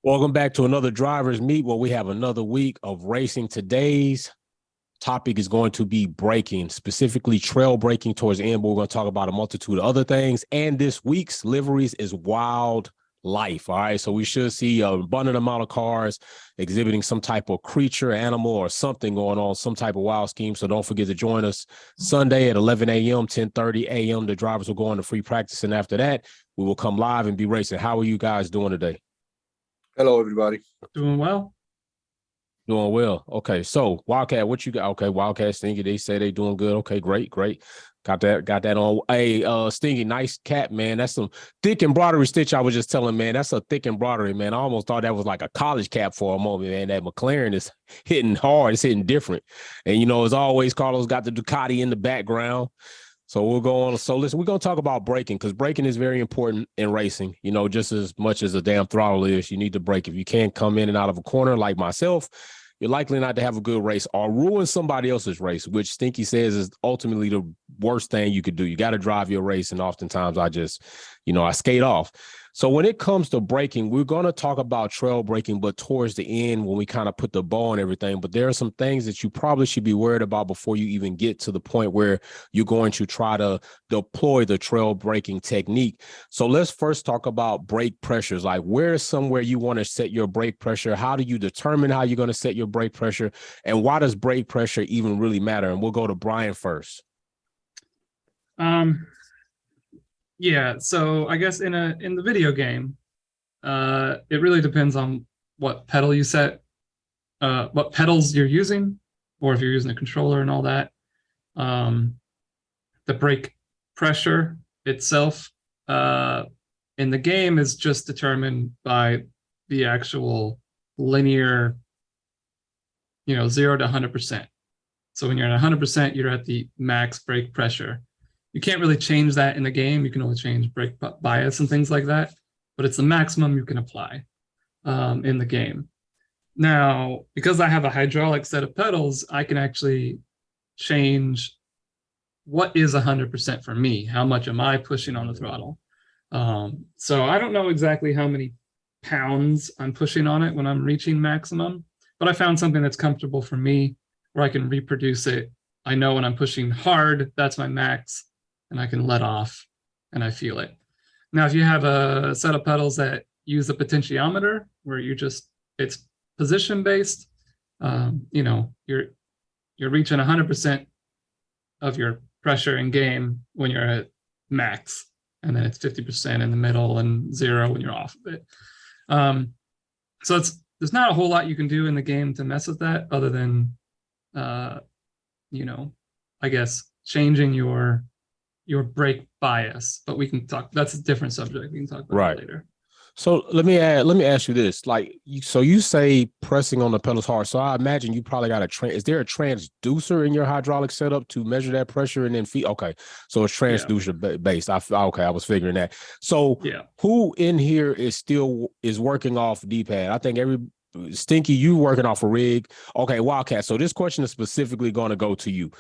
Welcome back to another Drivers Meet where we have another week of racing. Today's topic is going to be braking, specifically trail braking towards the end, but we're going to talk about a multitude of other things. And this week's liveries is wild life. All right. So we should see an abundant amount of cars exhibiting some type of creature, animal, or something going on, some type of wild scheme. So don't forget to join us Sunday at 11 a.m., 10:30 a.m. The drivers will go into free practice. And after that, we will come live and be racing. How are you guys doing today? Hello, everybody. Doing well. Doing well. Okay, so Wildcat, what you got? Okay, Wildcat, Stingy, they say they doing good. Okay, great. Got that on. Hey, Stingy, nice cap, man. That's some thick embroidery stitch. I was just telling, man, that's a thick embroidery, man. I almost thought that was like a college cap for a moment, man. That McLaren is hitting hard. It's hitting different. And, as always, Carlos got the Ducati in the background. So we'll go on. So listen, we're going to talk about braking because braking is very important in racing, just as much as a damn throttle is. You need to brake. If you can't come in and out of a corner like myself, you're likely not to have a good race or ruin somebody else's race, which Stinky says is ultimately the worst thing you could do. You got to drive your race. And oftentimes I just, I skate off. So when it comes to braking, we're going to talk about trail braking, but towards the end when we kind of put the bow on everything. But there are some things that you probably should be worried about before you even get to the point where you're going to try to deploy the trail braking technique. So let's first talk about brake pressures. Like where is somewhere you want to set your brake pressure? How do you determine how you're going to set your brake pressure? And why does brake pressure even really matter? And we'll go to Brian first. Yeah, so I guess in the video game, it really depends on what pedal you set, what pedals you're using, or if you're using a controller and all that. The brake pressure itself in the game is just determined by the actual linear, 0 to 100%. So when you're at 100%, you're at the max brake pressure. You can't really change that in the game. You can only change brake bias and things like that, but it's the maximum you can apply in the game. Now, because I have a hydraulic set of pedals, I can actually change what is 100% for me. How much am I pushing on the throttle? So I don't know exactly how many pounds I'm pushing on it when I'm reaching maximum, but I found something that's comfortable for me where I can reproduce it. I know when I'm pushing hard, that's my max, and I can let off and I feel it. Now, if you have a set of pedals that use a potentiometer where it's position based, you're reaching 100% of your pressure in game when you're at max, and then it's 50% in the middle and 0 when you're off of it. So there's not a whole lot you can do in the game to mess with that other than, I guess changing your brake bias, but we can talk. That's a different subject. We can talk about that later. So let me ask you this: so you say pressing on the pedals hard. So I imagine you probably got is there a transducer in your hydraulic setup to measure that pressure and then feed? Okay, so it's transducer based. I was figuring that. So who in here is working off D-pad? I think Stinky, you working off a rig. Okay, Wildcat. So this question is specifically going to go to you.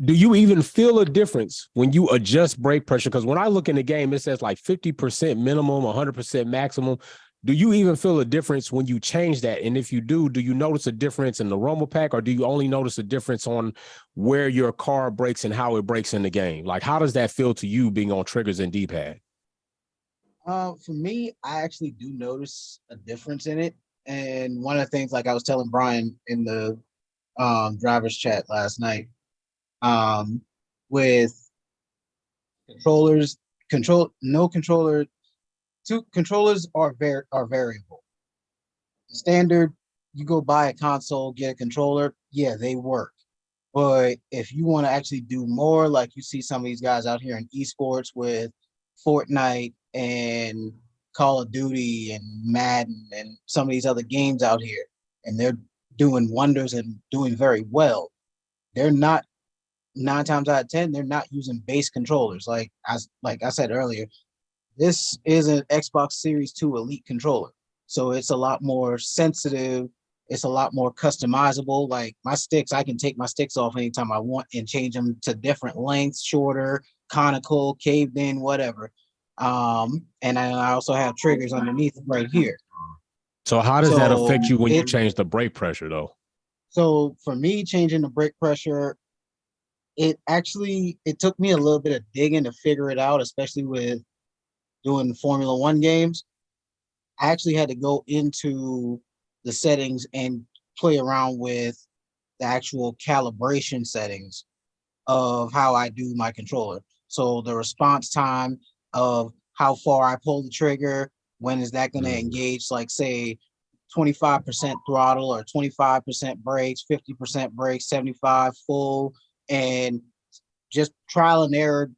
Do you even feel a difference when you adjust brake pressure? Because when I look in the game, it says like 50% minimum, 100% maximum. Do you even feel a difference when you change that? And if you do you notice a difference in the rumble pack, or do you only notice a difference on where your car brakes and how it brakes in the game? Like, how does that feel to you being on triggers and D-pad? For me, I actually do notice a difference in it. And one of the things, like I was telling Brian in the driver's chat last night, with controllers, two controllers are variable. The standard, you go buy a console, get a controller, they work. But if you want to actually do more, like you see some of these guys out here in esports with Fortnite and Call of Duty and Madden and some of these other games out here, and they're doing wonders and doing very well, they're not, 9 times out of 10, they're not using base controllers. Like I said earlier, this is an Xbox Series 2 Elite controller. So it's a lot more sensitive. It's a lot more customizable. Like my sticks, I can take my sticks off anytime I want and change them to different lengths, shorter, conical, caved in, whatever. And I also have triggers underneath right here. So how does that So affect you when you it change the brake pressure though? so for me changing the brake pressure, it took me a little bit of digging to figure it out, especially with doing Formula One games. I actually had to go into the settings and play around with the actual calibration settings of how I do my controller. So the response time of how far I pull the trigger, when is that going to engage, like say 25% throttle or 25% brakes, 50% brakes, 75 full, and just trial and error,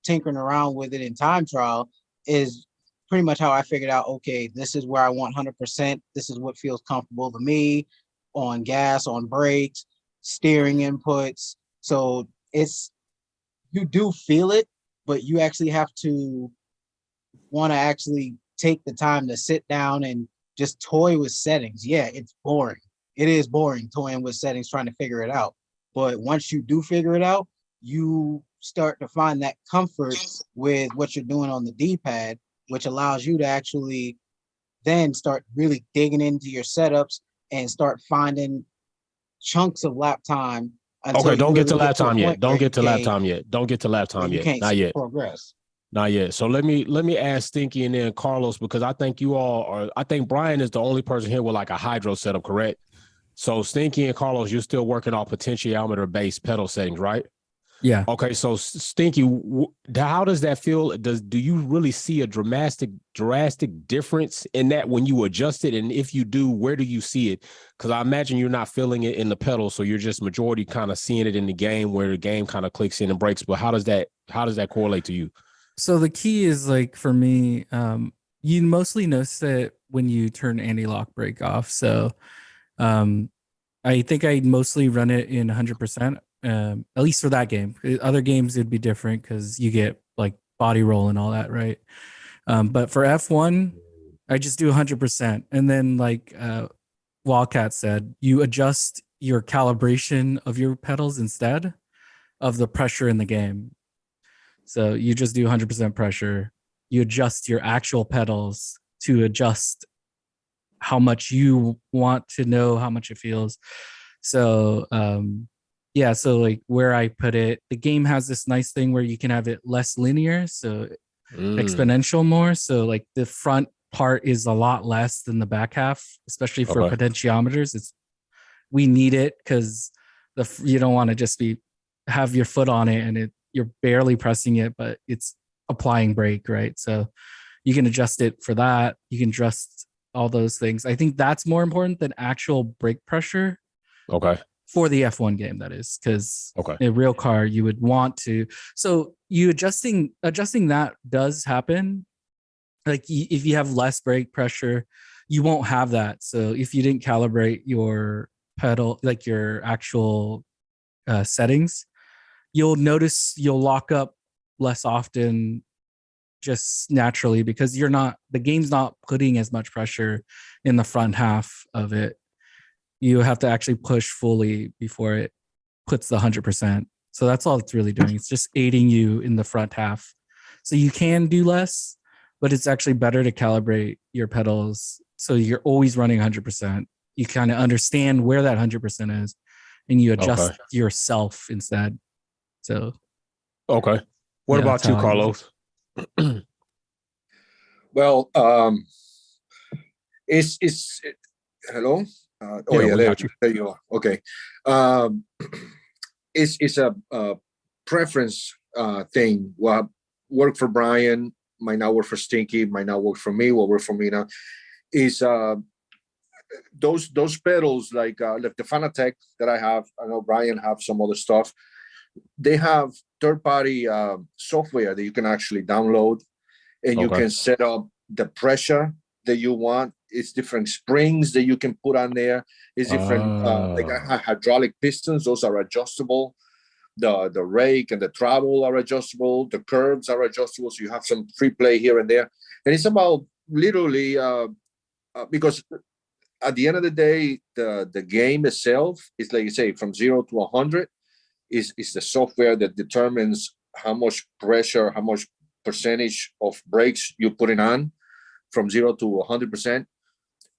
tinkering around with it in time trial is pretty much how I figured out, okay, this is where I want 100%. This is what feels comfortable to me on gas, on brakes, steering inputs. So you do feel it, but you actually have to want to actually take the time to sit down and just toy with settings. Yeah, it's boring. It is boring toying with settings, trying to figure it out. But once you do figure it out, you start to find that comfort with what you're doing on the D-pad, which allows you to actually then start really digging into your setups and start finding chunks of lap time until Okay, you don't get really to get lap to a time point yet. where Don't get to lap time yet. Don't get to lap time you yet. can't Not yet. progress. Not yet. So let me ask Stinky and then Carlos, because I think you all are. I think Brian is the only person here with like a hydro setup, correct? So Stinky and Carlos, you're still working off potentiometer based pedal settings, right? Yeah. Okay, so Stinky, how does that feel? Do you really see a drastic difference in that when you adjust it? And if you do, where do you see it? Because I imagine you're not feeling it in the pedal, so you're just majority kind of seeing it in the game where the game kind of clicks in and breaks. But how does that correlate to you? So the key is like for me, you mostly notice it when you turn anti-lock brake off. So I think I mostly run it in 100%, at least for that game. Other games it'd be different because you get like body roll and all that, right? But for F1, I just do 100%, and then like Wildcat said, you adjust your calibration of your pedals instead of the pressure in the game. So you just do 100% pressure. You adjust your actual pedals to adjust how much you want to know how much it feels. So yeah, so like where I put it, the game has this nice thing where you can have it less linear, so exponential more. So like the front part is a lot less than the back half, especially for Okay. potentiometers. We need it because you don't want to just have your foot on it and you're barely pressing it, but it's applying brake, right? So you can adjust it for that. You can adjust all those things. I think that's more important than actual brake pressure. Okay. For the F1 game, that is, because Okay. in a real car you would want to. So you adjusting that does happen. Like if you have less brake pressure, you won't have that. So if you didn't calibrate your pedal, like your actual settings, you'll notice you'll lock up less often just naturally because the game's not putting as much pressure in the front half of it. You have to actually push fully before it puts the 100%. So that's all it's really doing. It's just aiding you in the front half. So you can do less, but it's actually better to calibrate your pedals so you're always running 100%. You kind of understand where that 100% is and you adjust yourself instead. So okay. What yeah, about you, Carlos? Well, hello. Oh Yeah, yeah, we got you. there you are. Okay, it's a preference thing. What worked for Brian might not work for Stinky, might not work for me. What worked for me now is those pedals like the Fanatec that I have. I know Brian have some other stuff. They have third-party software that you can actually download, and you can set up the pressure that you want. It's different springs that you can put on there. It's different, like hydraulic pistons. Those are adjustable. The rake and the travel are adjustable. The curves are adjustable. So you have some free play here and there. And it's about literally because at the end of the day, the game itself is like you say, from 0 to 100 is the software that determines how much pressure, how much percentage of brakes you're putting on from 0 to 100%.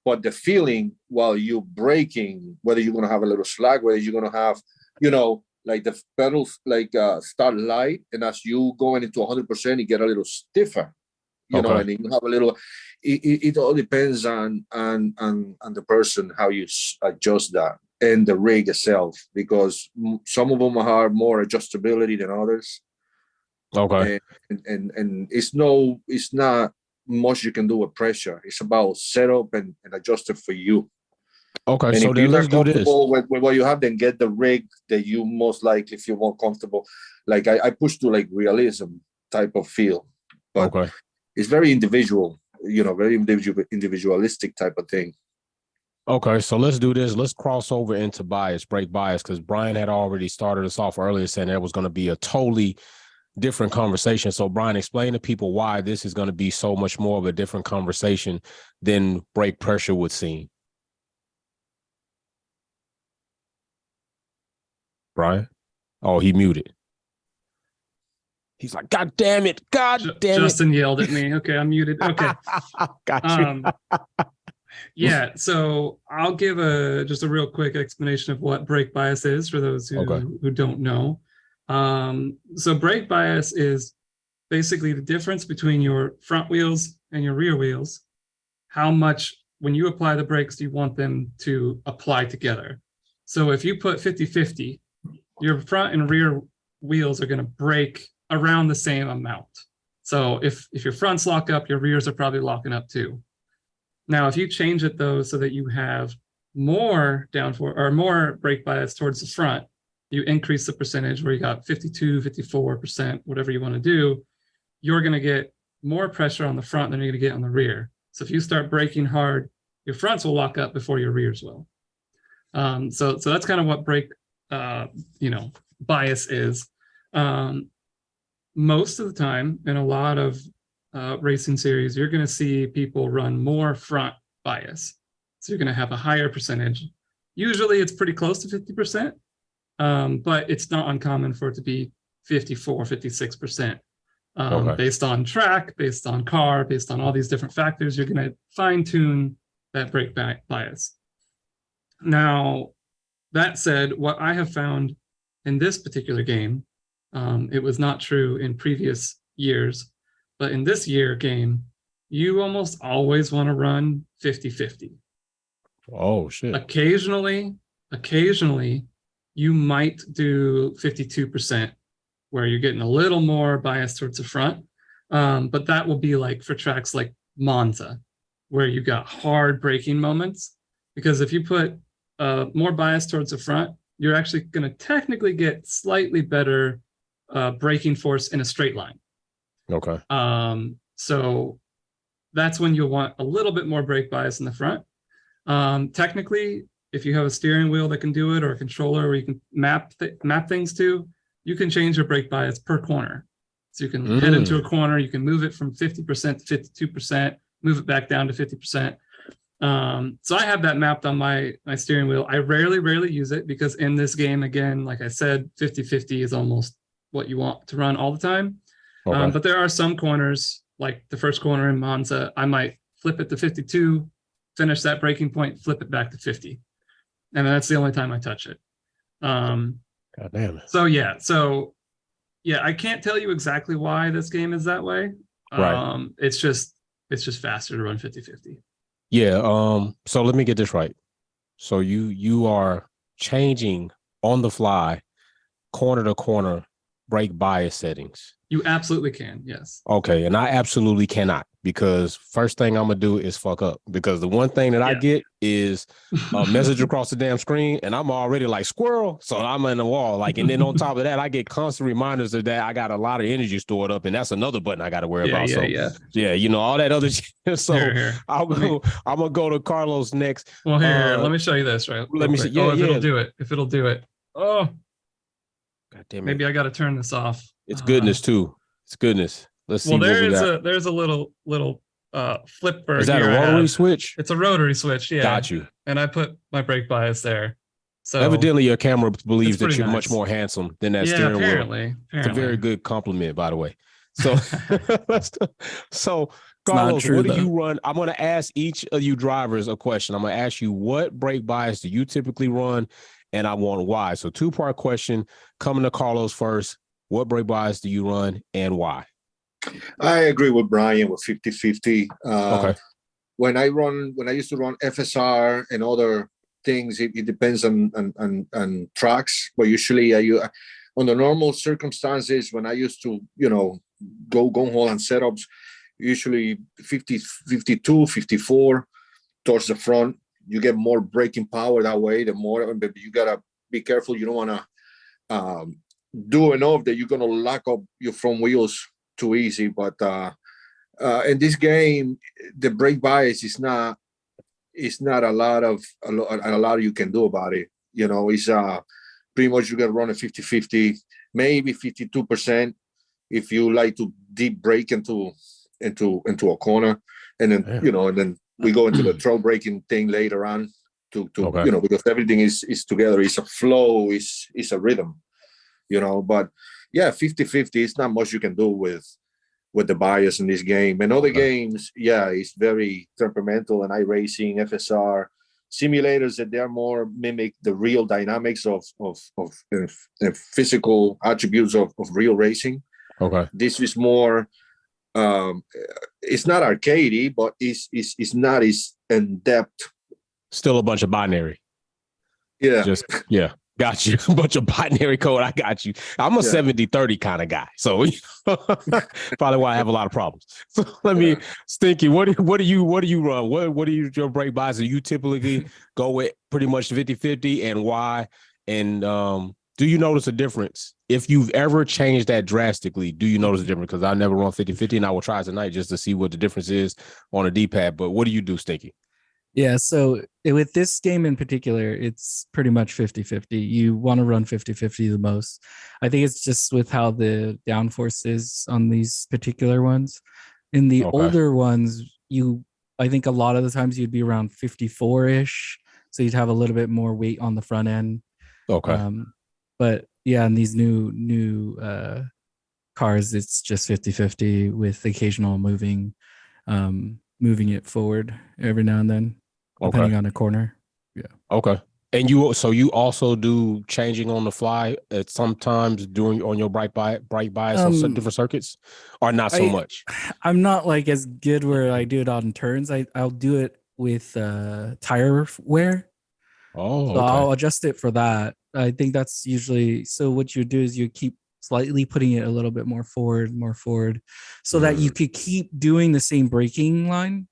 but the feeling while you're braking, whether you're going to have a little slack, whether you're going to have, you know, like the pedals start light, and as you going into 100%, you get a little stiffer, you know, and then you have a little. It all depends on the person how you adjust that and the rig itself, because some of them have more adjustability than others. Okay. And it's not much you can do with pressure. It's about setup and adjust it for you. Okay, and so if then you're let's not do this. comfortable with what you have, then get the rig that you most likely feel more comfortable. Like I push to like realism type of feel, but it's very individual, you know, very individualistic type of thing. Okay, so let's do this. Let's cross over into brake bias, because Brian had already started us off earlier saying there was going to be a totally different conversation. So Brian, explain to people why this is going to be so much more of a different conversation than brake pressure would seem. Brian? Oh, he muted. He's like, God damn it. God damn Justin yelled at me. Okay, I'm muted. Okay. Got you. Yeah, so I'll give just a real quick explanation of what brake bias is for those who don't know. So brake bias is basically the difference between your front wheels and your rear wheels. How much, when you apply the brakes, do you want them to apply together? So if you put 50-50, your front and rear wheels are going to brake around the same amount. So if your fronts lock up, your rears are probably locking up too. Now, if you change it though, so that you have more downforce or more brake bias towards the front, you increase the percentage where you got 52, 54%, whatever you want to do, you're going to get more pressure on the front than you're going to get on the rear. So if you start braking hard, your fronts will lock up before your rears will. So that's kind of what brake, bias is. Most of the time in a lot of racing series, you're going to see people run more front bias. So you're going to have a higher percentage. Usually it's pretty close to 50%, but it's not uncommon for it to be 54, 56%. Based on track, based on car, based on all these different factors, you're going to fine tune that brake bias. Now, that said, what I have found in this particular game, it was not true in previous years, but in this year game, you almost always want to run 50-50. Oh, shit. Occasionally, you might do 52%, where you're getting a little more bias towards the front. But that will be like for tracks like Monza, where you got hard braking moments. Because if you put more bias towards the front, you're actually going to technically get slightly better braking force in a straight line. Okay. So that's when you'll want a little bit more brake bias in the front. Technically, if you have a steering wheel that can do it, or a controller where you can map things to, you can change your brake bias per corner. So you can head into a corner, you can move it from 50% to 52%, move it back down to 50%. So I have that mapped on my steering wheel. I rarely use it, because in this game, again, like I said, 50-50 is almost what you want to run all the time. But there are some corners, like the first corner in Monza, I might flip it to 52, finish that braking point, flip it back to 50. And that's the only time I touch it. God damn it. So yeah, I can't tell you exactly why this game is that way. Right. It's just faster to run 50-50. Yeah. So let me get this right. So you are changing on the fly, corner to corner brake bias settings. You absolutely can, yes. Okay, and I absolutely cannot, because first thing I'm gonna do is fuck up, because the one thing that I get is a message across the damn screen, and I'm already like squirrel, so I'm in the wall. Like, and then on top of that, I get constant reminders of that I got a lot of energy stored up, and that's another button I got to worry about. Yeah, you know, all that other shit. So here. I'm gonna go to Carlos next. Well, here, let me show you this, right? Let me see. Yeah, if it'll do it. Oh, God damn it. Maybe I got to turn this off. It's goodness too. It's goodness. Let's see. Well, there's a little flipper. Is that a rotary switch? It's a rotary switch. Yeah. Got you. And I put my brake bias there. So evidently your camera believes that you're much more handsome than that steering wheel. Apparently. It's a very good compliment, by the way. So, so Carlos, true, what do though. you run? I'm going to ask each of you drivers a question. I'm going to ask you, what brake bias do you typically run? And I want why. So 2-part question. Coming to Carlos first. What brake bias do you run and why? I agree with Brian with 50-50. Okay. When I used to run FSR and other things, it depends on tracks. But usually, on the normal circumstances, when I used to, go hole and setups, usually 50, 52, 54 towards the front. You get more braking power that way. The more, but you gotta be careful. You don't want to do enough that you're gonna lock up your front wheels too easy. But in this game, the brake bias is not a lot you can do about it. It's pretty much you can run a 50-50, maybe 52% if you like to deep brake into a corner, and then and then we go into the throw braking thing later on to because everything is together. It's a flow, it's a rhythm, but yeah, 50-50 is not much you can do with the bias in this game. And other games, it's very temperamental, and iRacing, FSR, simulators that they're more mimic the real dynamics of physical attributes of real racing. Okay. This is more, it's not arcadey, but it's not as in depth. Still a bunch of binary. Yeah. Got you. A bunch of binary code. I got you. I'm a 70-30 kind of guy. So probably why I have a lot of problems. So let me, Stinky, what do you run? What do your brake bias? Do you typically go with pretty much 50-50, and why? And do you notice a difference? If you've ever changed that drastically, do you notice a difference? Because I never run 50-50, and I will try tonight just to see what the difference is on a D-pad. But what do you do, Stinky? Yeah, so with this game in particular, it's pretty much 50-50. You want to run 50-50 the most. I think it's just with how the downforce is on these particular ones. In the older ones, I think a lot of the times you'd be around 54-ish. So you'd have a little bit more weight on the front end. Okay. But yeah, in these new cars, it's just 50-50 with occasional moving it forward every now and then. Depending on a corner. Yeah. Okay. And you also do changing on the fly at sometimes on your bright bias on some different circuits, or not so much? I'm not like as good where I do it on turns. I'll do it with tire wear. Oh, so I'll adjust it for that. I think that's usually, so what you do is you keep slightly putting it a little bit more forward, so that you could keep doing the same braking line.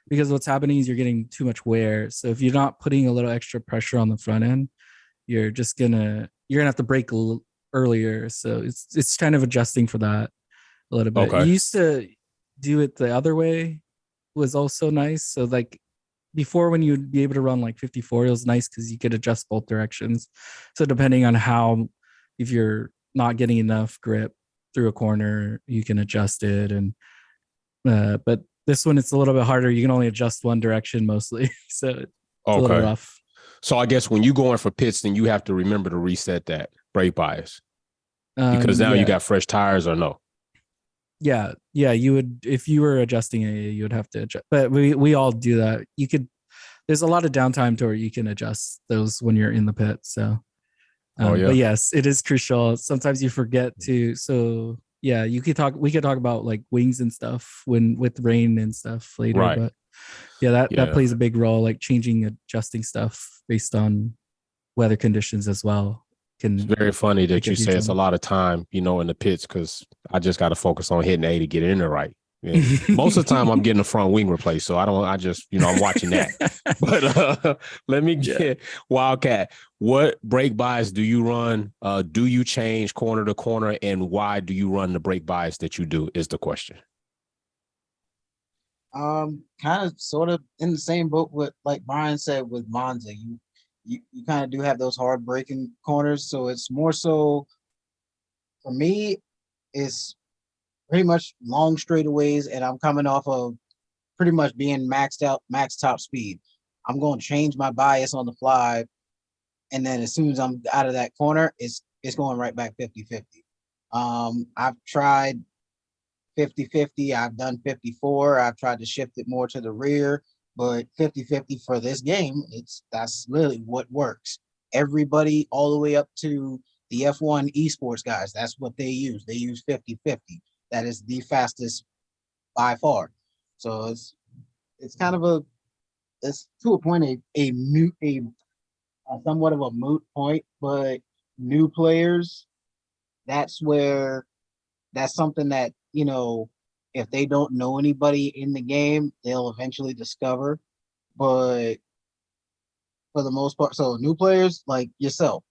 Because what's happening is you're getting too much wear. So if you're not putting a little extra pressure on the front end, you're gonna have to brake earlier. So it's kind of adjusting for that a little bit. You used to do it the other way, was also nice. So like before, when you'd be able to run like 54, it was nice because you could adjust both directions. So depending on if you're not getting enough grip through a corner, you can adjust it. And but this one, it's a little bit harder. You can only adjust one direction mostly. So it's a little rough. So I guess when you go in for pits, then you have to remember to reset that brake bias. Because now you got fresh tires, or no? Yeah. You would, if you were adjusting it, you would have to adjust. But we all do that. There's a lot of downtime to where you can adjust those when you're in the pit. So but yes, it is crucial. Sometimes you forget to. So yeah, we could talk about like wings and stuff with rain and stuff later. Right. But yeah, that plays a big role, like adjusting stuff based on weather conditions as well. It's very funny that you say it's a lot of time, in the pits, because I just got to focus on hitting A to get it in there right. And most of the time I'm getting the front wing replaced. So I'm watching that. But let me get Wildcat. What brake bias do you run? Do you change corner to corner, and why do you run the brake bias that you do is the question. Kind of sort of in the same boat with, like Brian said, with Monza. You kind of do have those hard braking corners. So it's more so for me, it's pretty much long straightaways, and I'm coming off of pretty much being max top speed. I'm going to change my bias on the fly, and then as soon as I'm out of that corner, it's going right back 50-50. I've tried 50-50. I've done 54. I've tried to shift it more to the rear, but 50-50 for this game, that's really what works. Everybody all the way up to the F1 esports guys, that's what they use. They use 50-50. That is the fastest by far. So it's kind of it's to a point a somewhat of a moot point, but new players, that's something that, if they don't know anybody in the game, they'll eventually discover. But for the most part, so new players like yourself,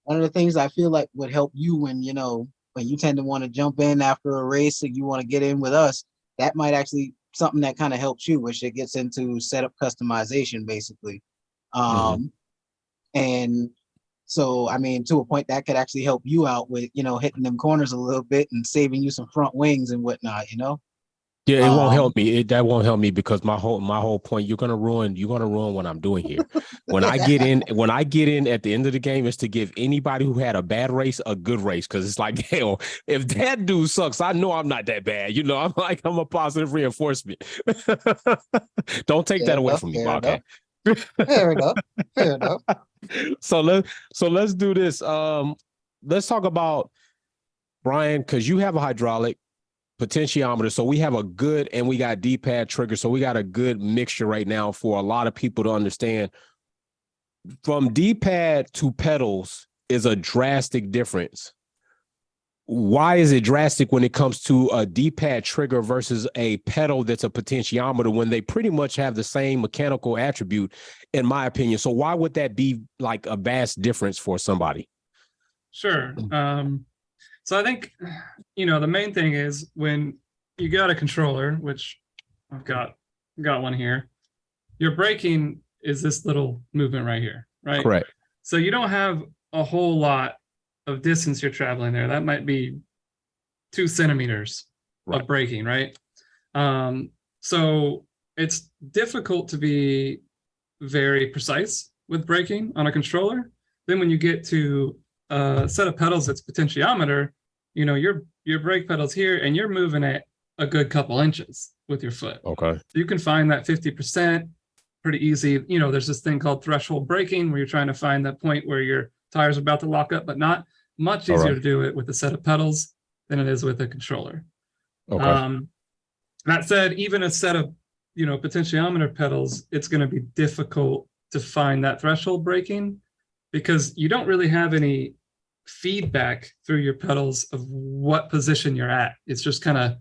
one of the things I feel like would help you when you tend to want to jump in after a race and you want to get in with us, that might actually something that kind of helps you, which it gets into setup customization basically. And so, I mean, to a point that could actually help you out with, hitting them corners a little bit and saving you some front wings and whatnot, Yeah, it won't help me. That won't help me because my whole point, you're gonna ruin what I'm doing here. When I get in at the end of the game is to give anybody who had a bad race a good race. Cause it's like, hell, if that dude sucks, I know I'm not that bad. I'm a positive reinforcement. Don't take that away from me, Wildcat. Fair enough. Fair enough. So let's do this. Let's talk about Brian, because you have a hydraulic potentiometer, so we have a good, and we got D-pad trigger, so we got a good mixture right now for a lot of people to understand. From D-pad to pedals is a drastic difference. Why is it drastic when it comes to a D-pad trigger versus a pedal that's a potentiometer when they pretty much have the same mechanical attribute, in my opinion? So why would that be like a vast difference for somebody? Sure. So I think, the main thing is when you got a controller, which I've got one here, your braking is this little movement right here, right? Correct. So you don't have a whole lot of distance you're traveling there. That might be 2 centimeters of braking, right? So it's difficult to be very precise with braking on a controller. Then when you get to a set of pedals that's potentiometer, your brake pedal's here and you're moving at a good couple inches with your foot. Okay. So you can find that 50% pretty easy. There's this thing called threshold braking where you're trying to find that point where your tires are about to lock up, but not much easier to do it with a set of pedals than it is with a controller. Okay. That said, even a set of, potentiometer pedals, it's going to be difficult to find that threshold braking because you don't really have any feedback through your pedals of what position you're at. It's just kind of,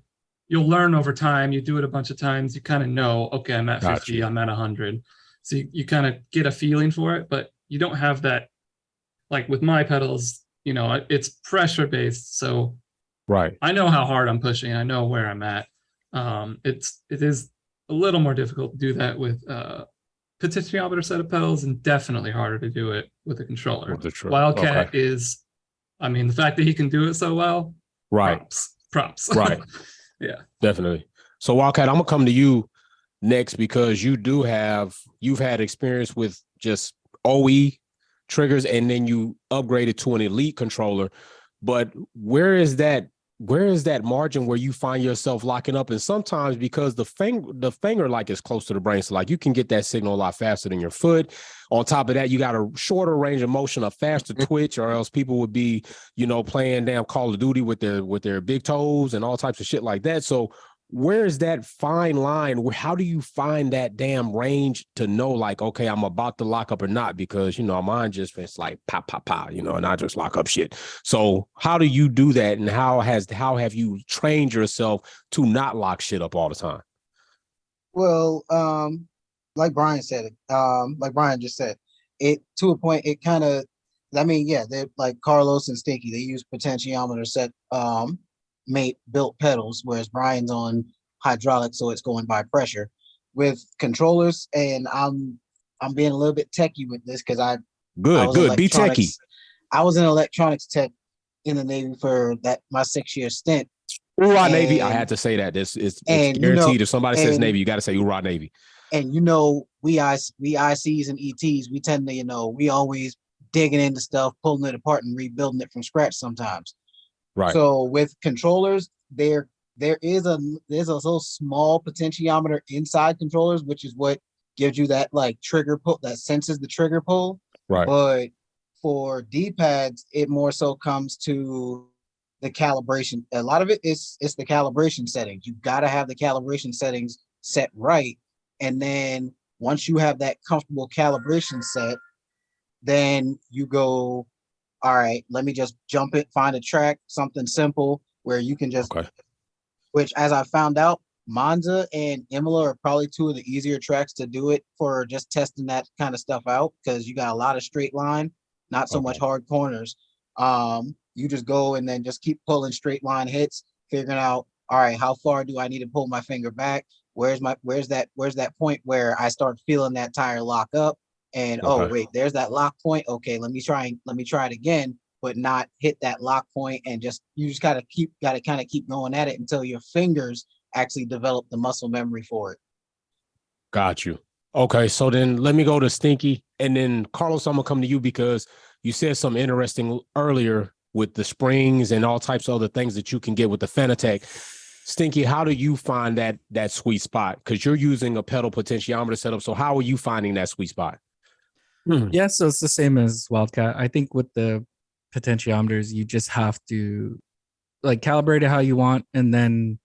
you'll learn over time. You do it a bunch of times. You kind of know, okay, I'm at 50, I'm at 100. So you kind of get a feeling for it, but you don't have that, like with my pedals, it's pressure based. So I know how hard I'm pushing. I know where I'm at. It is a little more difficult to do that with potentiometer set of pedals and definitely harder to do it with a controller. Wildcat is, the fact that he can do it so well, props. Right. Yeah, definitely. So Wildcat, I'm gonna come to you next because you've had experience with just OE triggers and then you upgraded to an elite controller. But where is that margin where you find yourself locking up? And sometimes because the finger like is close to the brain, so like you can get that signal a lot faster than your foot. On top of that, you got a shorter range of motion, a faster twitch, or else people would be, playing damn Call of Duty with their big toes and all types of shit like that. So where is that fine line? How do you find that damn range to know, like, okay, I'm about to lock up or not? Because, mine just, it's like pop, pop, pop, and I just lock up shit. So how do you do that? And how have you trained yourself to not lock shit up all the time? Well, like Brian said, like Brian just said, it to a point, it kind of, they're like Carlos and Stinky, they use potentiometer set, built pedals, whereas Brian's on hydraulic, so it's going by pressure. With controllers, and I'm being a little bit techie with this because I was be techie. I was an electronics tech in the Navy for my 6-year stint. Hoorah, Navy! I had to say that. It's guaranteed. If somebody says Navy, you got to say hoorah, Navy. And we ICs and ETs, we tend to we always digging into stuff, pulling it apart, and rebuilding it from scratch sometimes. Right. So with controllers, they're there's a little small potentiometer inside controllers, which is what gives you that like trigger pull that senses the trigger pull. Right. But for D-pads, it more so comes to the calibration. A lot of it is it's the calibration settings. You got to have the calibration settings set right. And then once you have that comfortable calibration set, then you go, all right, let me just jump it, find a track, something simple where you can just, which as I found out, Monza and Imola are probably two of the easier tracks to do it for just testing that kind of stuff out because you got a lot of straight line, not so much hard corners. You just go and then just keep pulling straight line hits, figuring out, all right, how far do I need to pull my finger back? Where's that point where I start feeling that tire lock up? And oh wait, there's that lock point. Okay, let me try it again, but not hit that lock point and you just gotta kind of keep going at it until your fingers actually develop the muscle memory for it. Got you. Okay, so then let me go to Stinky, and then Carlos, I'm gonna come to you because you said something interesting earlier with the springs and all types of other things that you can get with the Fanatec. Stinky, how do you find that sweet spot? Because you're using a pedal potentiometer setup. So how are you finding that sweet spot? Yeah, so it's the same as Wildcat. I think with the potentiometers, you just have to like calibrate it how you want, and then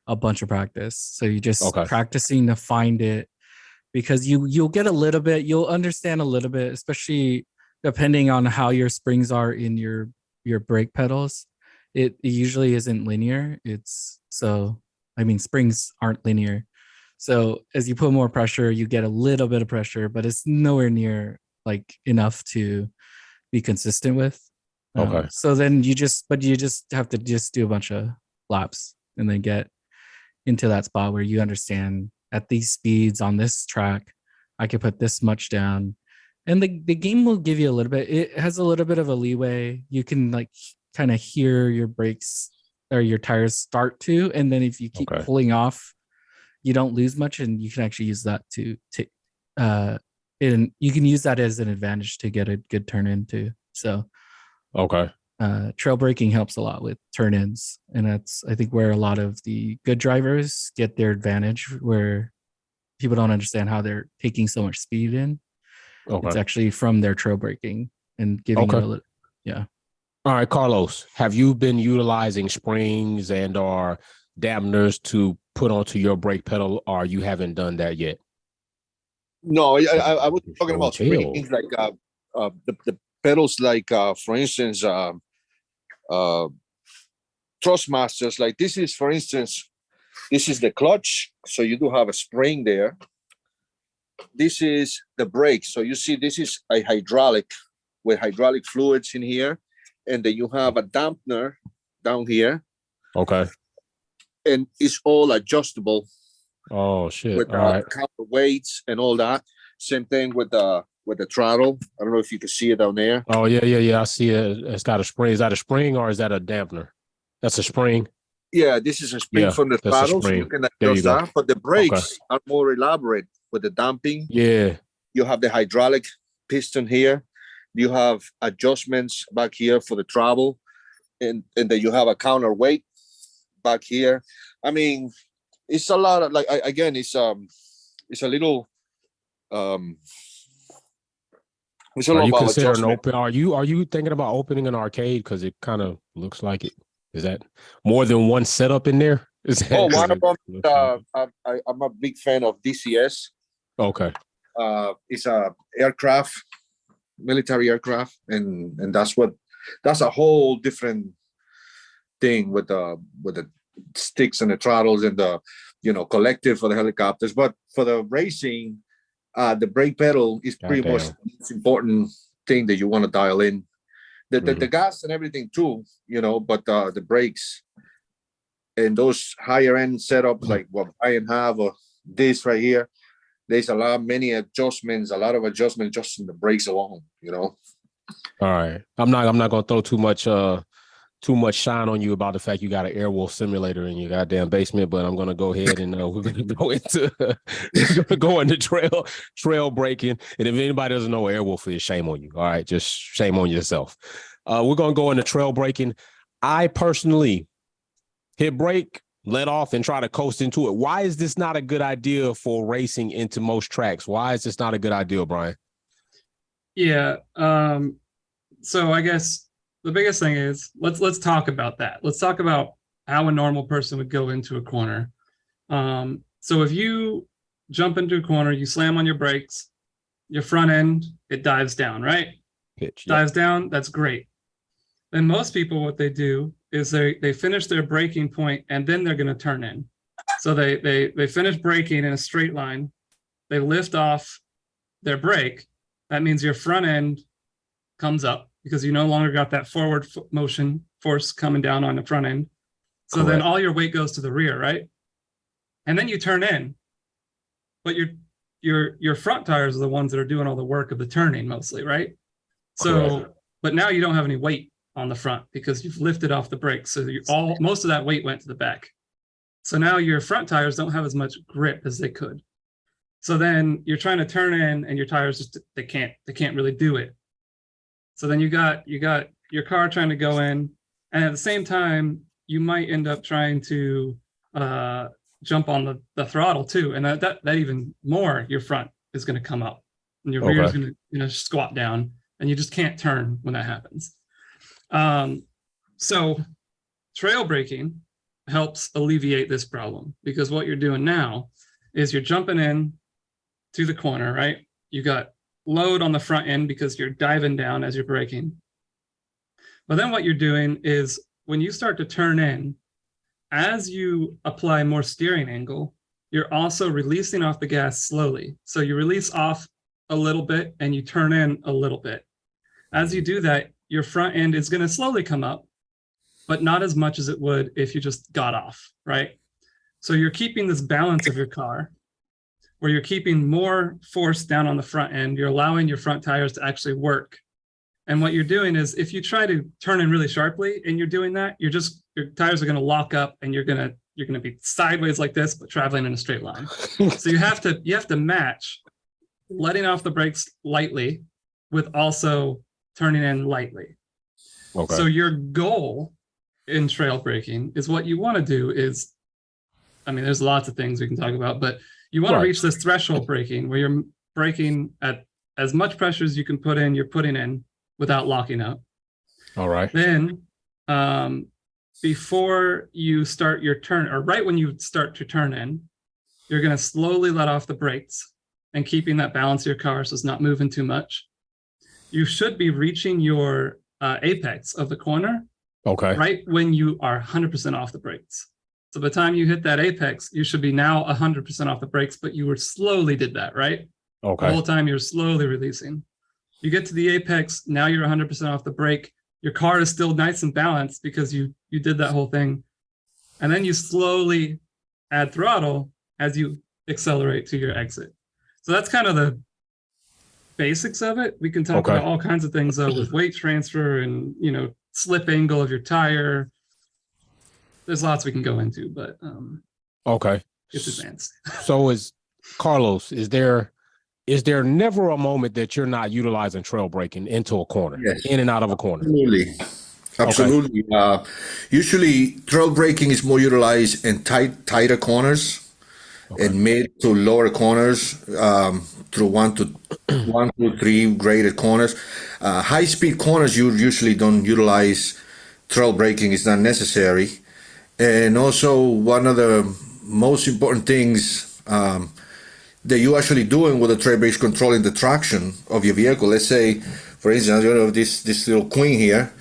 a bunch of practice. So you just practicing to find it, because you'll get a little bit, you'll understand a little bit, especially depending on how your springs are in your brake pedals. It usually isn't linear. Springs aren't linear. So as you put more pressure, you get a little bit of pressure, but it's nowhere near like enough to be consistent with. So then you just have to do a bunch of laps and then get into that spot where you understand at these speeds on this track, I could put this much down. And the game will give you a little bit. It has a little bit of a leeway. You can like kind of hear your brakes or your tires start to, and then if you keep pulling off, you don't lose much, and you can actually use that and you can use that as an advantage to get a good turn in too. So trail braking helps a lot with turn ins, and that's I think where a lot of the good drivers get their advantage, where people don't understand how they're taking so much speed in. It's actually from their trail braking and giving you a little, All right, Carlos, have you been utilizing springs and or dampeners to put onto your brake pedal, or you haven't done that yet? No, I was talking about springs like the pedals, like for instance, Thrustmasters. Like this is, for instance, this is the clutch, so you do have a spring there. This is the brake, so you see this is a hydraulic with hydraulic fluids in here, and then you have a dampener down here. And it's all adjustable. Oh shit! With counterweights and all that. Same thing with the throttle. I don't know if you can see it down there. Oh yeah. I see it. It's got a spring. Is that a spring or is that a dampener? That's a spring. Yeah, this is a spring from the throttle, so you can adjust that. But the brakes are more elaborate with the damping. Yeah. You have the hydraulic piston here. You have adjustments back here for the travel, and then you have a counterweight back here. I mean, it's a lot of it's a little it's a lot about adjustment. Are you thinking about opening an arcade? Because it kind of looks like it. Is that more than one setup in there? One of them. I'm a big fan of DCS. It's a aircraft, military aircraft, and that's a whole different thing with the sticks and the throttles and the collective for the helicopters. But for the racing, the brake pedal is pretty much the most important thing that you want to dial in. The gas and everything too, but the brakes and those higher end setups like what Brian have or this right here, there's a lot of adjustments just in the brakes alone. All right, I'm not gonna throw too much shine on you about the fact you got an Airwolf simulator in your goddamn basement, but I'm gonna go ahead and we're gonna go into trail braking. And if anybody doesn't know what Airwolf is, shame on you. All right, just shame on yourself. We're gonna go into trail braking. I personally hit brake let off and try to coast into it. Why is this not a good idea for racing into most tracks? Why is this not a good idea, Brian? Yeah. So I guess the biggest thing is let's talk about that. Let's talk about how a normal person would go into a corner. So if you jump into a corner, you slam on your brakes, your front end, it dives down, right? Pitch. Dives down, that's great. Then most people, what they do is they finish their braking point and then they're going to turn in. So they finish braking in a straight line, they lift off their brake. That means your front end comes up because you no longer got that forward motion force coming down on the front end. So then all your weight goes to the rear, right? And then you turn in, but your front tires are the ones that are doing all the work of the turning mostly, right? So, but now you don't have any weight on the front because you've lifted off the brakes. So most of that weight went to the back. So now your front tires don't have as much grip as they could. So then you're trying to turn in and your tires just they can't really do it. So then you got your car trying to go in, and at the same time you might end up trying to jump on the throttle too, and that even more your front is going to come up and your rear is going to squat down, and you just can't turn when that happens. So trail braking helps alleviate this problem, because what you're doing now is you're jumping in to the corner, right? You got load on the front end because you're diving down as you're braking. But then what you're doing is when you start to turn in, as you apply more steering angle, you're also releasing off the gas slowly. So you release off a little bit and you turn in a little bit. As you do that, your front end is going to slowly come up, but not as much as it would if you just got off, right? So you're keeping this balance of your car where you're keeping more force down on the front end. You're allowing your front tires to actually work. And what you're doing is if you try to turn in really sharply and you're doing that, your tires are going to lock up and you're going to be sideways like this, but traveling in a straight line. So you have to match letting off the brakes lightly with also turning in lightly. Okay. So your goal in trail braking is what you want to do is, I mean, there's lots of things we can talk about, but you want to reach this threshold braking where you're braking at as much pressure as you can put in, you're putting in without locking up. All right. Then before you start your turn, or right when you start to turn in, you're going to slowly let off the brakes and keeping that balance of your car so it's not moving too much. You should be reaching your apex of the corner right when you are 100% off the brakes. So by the time you hit that apex, you should be now 100% off the brakes, but you slowly did that, right? Okay. The whole time you're slowly releasing. You get to the apex, now you're 100% off the brake. Your car is still nice and balanced because you did that whole thing. And then you slowly add throttle as you accelerate to your exit. So that's kind of the basics of it. We can talk about all kinds of things though, with weight transfer and, slip angle of your tire. There's lots we can go into, but it's advanced. So Carlos, is there never a moment that you're not utilizing trail braking into a corner, in and out of a corner? Absolutely. Usually trail braking is more utilized in tighter corners and mid to lower corners, through 1 to 3 graded corners. High speed corners, you usually don't utilize trail braking. It's not necessary. And also one of the most important things that you're actually doing with the trail brake is controlling the traction of your vehicle. Let's say, for instance, this little queen here.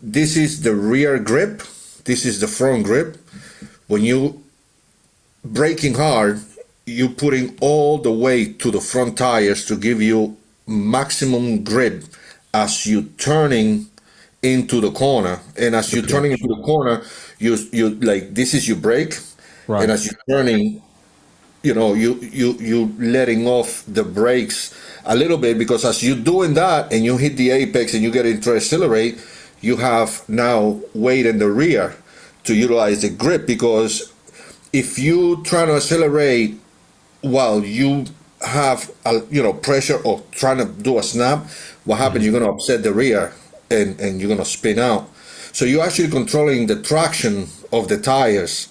This is the rear grip. This is the front grip. When you braking hard, you're putting all the weight to the front tires to give you maximum grip as you turning into the corner. And as you're turning into the corner, you like, this is your brake, and as you're turning, you letting off the brakes a little bit, because as you're doing that and you hit the apex and you get into accelerate, you have now weight in the rear to utilize the grip. Because if you try to accelerate while you have pressure or trying to do a snap, what happens? You're going to upset the rear and you're going to spin out. So you're actually controlling the traction of the tires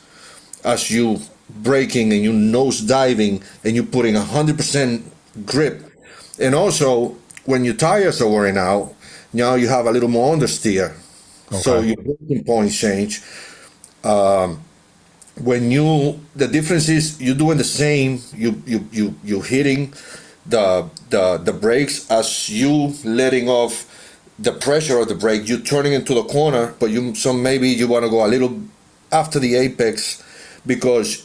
as you braking and you nose diving and you putting 100% grip. And also, when your tires are wearing out, now you have a little more understeer. So Okay. your braking points change. The difference is you're doing the same, you hitting the brakes as you letting off the pressure of the brake, you turning into the corner, but maybe you want to go a little after the apex because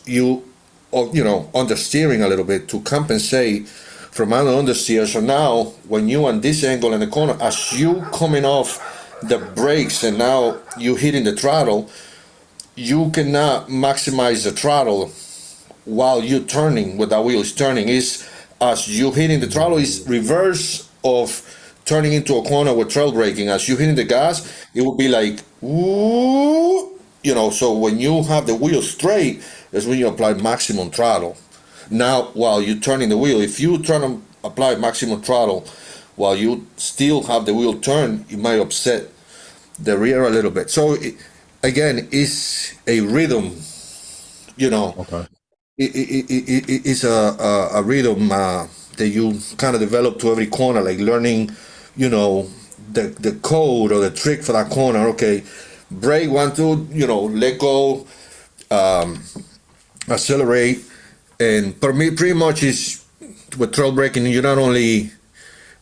understeering a little bit to compensate from an understeer. So now when you on this angle in the corner, as you coming off the brakes and now you hitting the throttle, you cannot maximize the throttle while you're turning, with that wheel is turning. Is as you hitting the throttle is reverse of turning into a corner with trail braking. As you hitting the gas, it will be like woo, so when you have the wheel straight, is when you apply maximum throttle. Now while you're turning the wheel, if you try to apply maximum throttle while you still have the wheel turned, you might upset the rear a little bit. So again, it's a rhythm, Okay. it's a rhythm that you kind of develop to every corner, like learning, the code or the trick for that corner. Okay, brake, 1, 2, let go, accelerate, and for me, pretty much is with trail braking. You're not only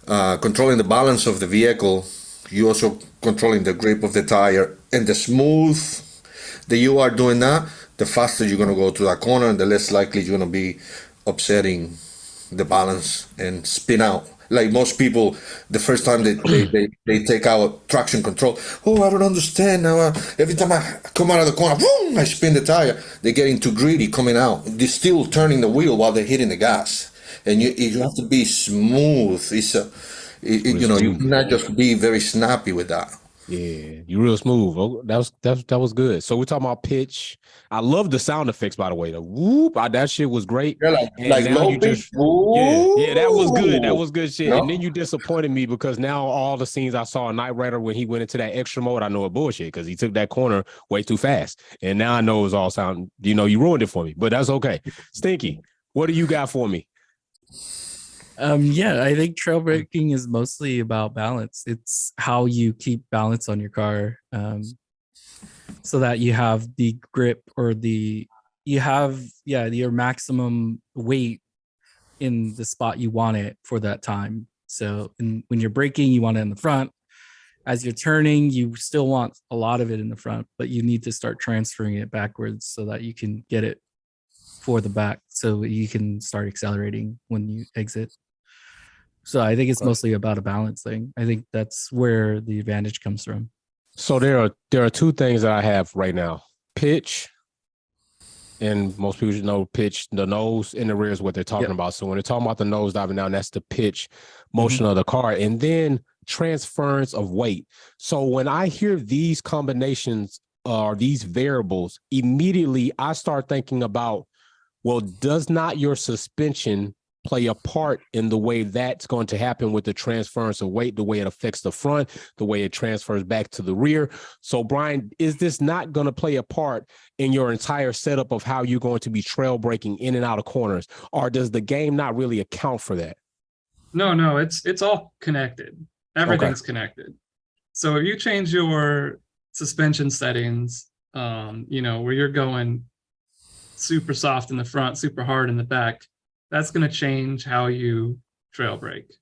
controlling the balance of the vehicle, you also controlling the grip of the tire, and the smooth that you are doing that, the faster you're going to go to that corner and the less likely you're going to be upsetting the balance and spin out. Like most people, the first time they take out traction control, oh, I don't understand now. Every time I come out of the corner, boom, I spin the tire. They're getting too greedy coming out. They're still turning the wheel while they're hitting the gas. And you have to be smooth. You cannot just be very snappy with that. Yeah, you real smooth. Oh, that was good. So we're talking about pitch. I love the sound effects, by the way. The whoop, that shit was great. Yeah, And like now low you pitch. just yeah, that was good. That Ooh. was good shit. No? And then you disappointed me because now all the scenes I saw in Knight Rider when he went into that extra mode, I know it bullshit because he took that corner way too fast. And now I know it was all sound. You ruined it for me, but that's okay. Stinky, what do you got for me? Yeah, I think trail braking is mostly about balance. It's how you keep balance on your car, so that you have the grip or your maximum weight in the spot you want it for that time. So when you're braking, you want it in the front. As you're turning, you still want a lot of it in the front, but you need to start transferring it backwards so that you can get it for the back, so you can start accelerating when you exit. So I think it's mostly about a balance thing. I think that's where the advantage comes from. So there are two things that I have right now: pitch, and most people should know pitch. The nose and the rear is what they're talking about. So when they're talking about the nose diving down, that's the pitch motion of the car, and then transference of weight. So when I hear these combinations or these variables, immediately I start thinking about, well, does not your suspension play a part in the way that's going to happen with the transference of weight, the way it affects the front, the way it transfers back to the rear? So, Brian, is this not going to play a part in your entire setup of how you're going to be trail braking in and out of corners? Or does the game not really account for that? No, it's all connected. Everything's connected. So if you change your suspension settings, where you're going super soft in the front, super hard in the back, that's going to change how you trail brake,